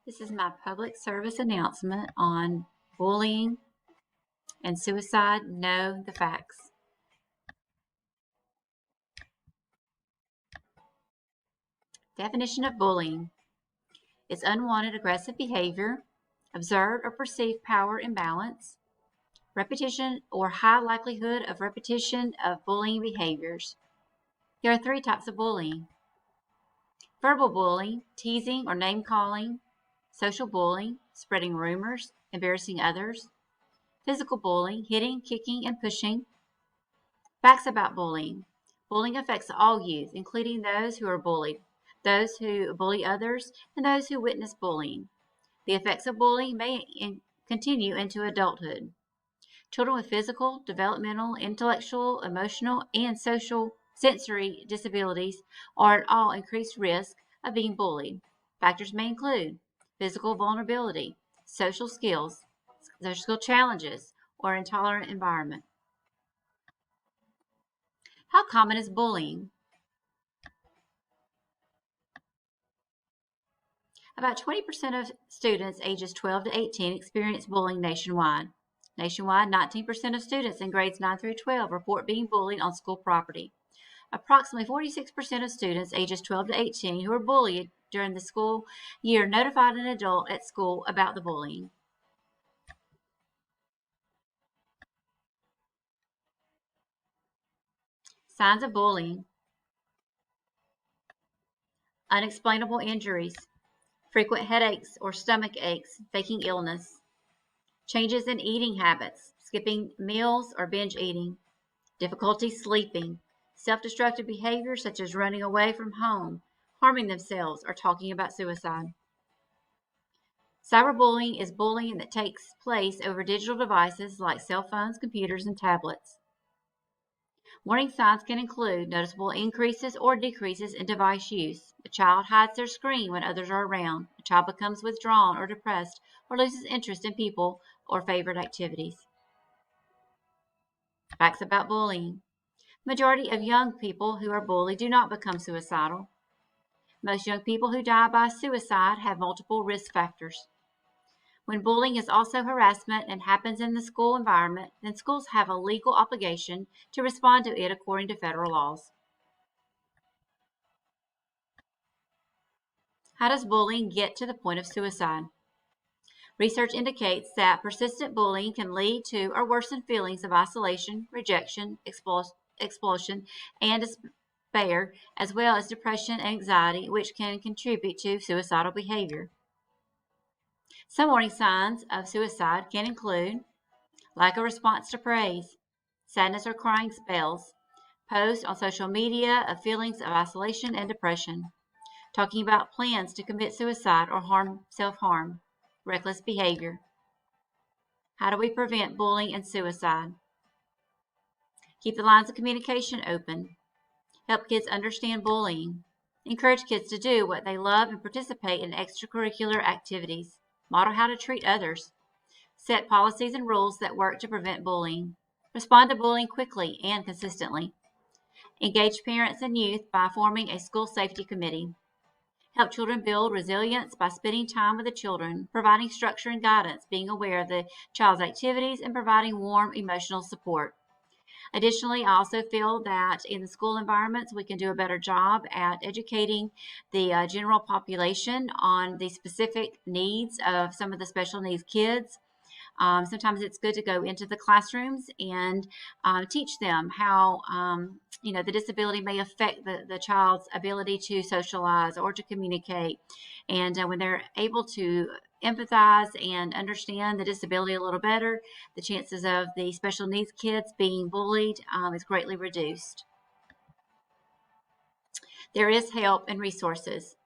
This is my public service announcement on bullying and suicide. Know the facts. Definition of bullying. It's unwanted aggressive behavior, observed or perceived power imbalance, repetition or high likelihood of repetition of bullying behaviors. There are 3 types of bullying. Verbal bullying, teasing or name calling. Social bullying, spreading rumors, embarrassing others. Physical bullying, hitting, kicking, and pushing. Facts about bullying. Bullying affects all youth, including those who are bullied, those who bully others, and those who witness bullying. The effects of bullying may continue into adulthood. Children with physical, developmental, intellectual, emotional, and social sensory disabilities are at all increased risk of being bullied. Factors may include physical vulnerability, social skills, social skill challenges, or intolerant environment. How common is bullying? About 20% of students ages 12 to 18 experience bullying nationwide. Nationwide, 19% of students in grades 9 through 12 report being bullied on school property. Approximately 46% of students ages 12 to 18 who are bullied during the school year notified an adult at school about the bullying. Signs of bullying: unexplainable injuries, frequent headaches or stomach aches, faking illness, changes in eating habits, skipping meals or binge eating, difficulty sleeping, self-destructive behavior such as running away from home, harming themselves, or talking about suicide. Cyberbullying is bullying that takes place over digital devices like cell phones, computers, and tablets. Warning signs can include noticeable increases or decreases in device use. A child hides their screen when others are around. A child becomes withdrawn or depressed or loses interest in people or favorite activities. Facts about bullying. Majority of young people who are bullied do not become suicidal. Most young people who die by suicide have multiple risk factors. When bullying is also harassment and happens in the school environment, then schools have a legal obligation to respond to it according to federal laws. How does bullying get to the point of suicide? Research indicates that persistent bullying can lead to or worsen feelings of isolation, rejection, expulsion, and despair, as well as depression and anxiety, which can contribute to suicidal behavior. Some warning signs of suicide can include lack of response to praise, sadness or crying spells, posts on social media of feelings of isolation and depression, talking about plans to commit suicide or self-harm, reckless behavior. How do we prevent bullying and suicide? Keep the lines of communication open. Help kids understand bullying. Encourage kids to do what they love and participate in extracurricular activities. Model how to treat others. Set policies and rules that work to prevent bullying. Respond to bullying quickly and consistently. Engage parents and youth by forming a school safety committee. Help children build resilience by spending time with the children, providing structure and guidance, being aware of the child's activities, and providing warm emotional support. Additionally, I also feel that in the school environments, we can do a better job at educating the general population on the specific needs of some of the special needs kids. Sometimes it's good to go into the classrooms and teach them how the disability may affect the child's ability to socialize or to communicate. And when they're able to empathize and understand the disability a little better, the chances of the special needs kids being bullied is greatly reduced. There is help and resources.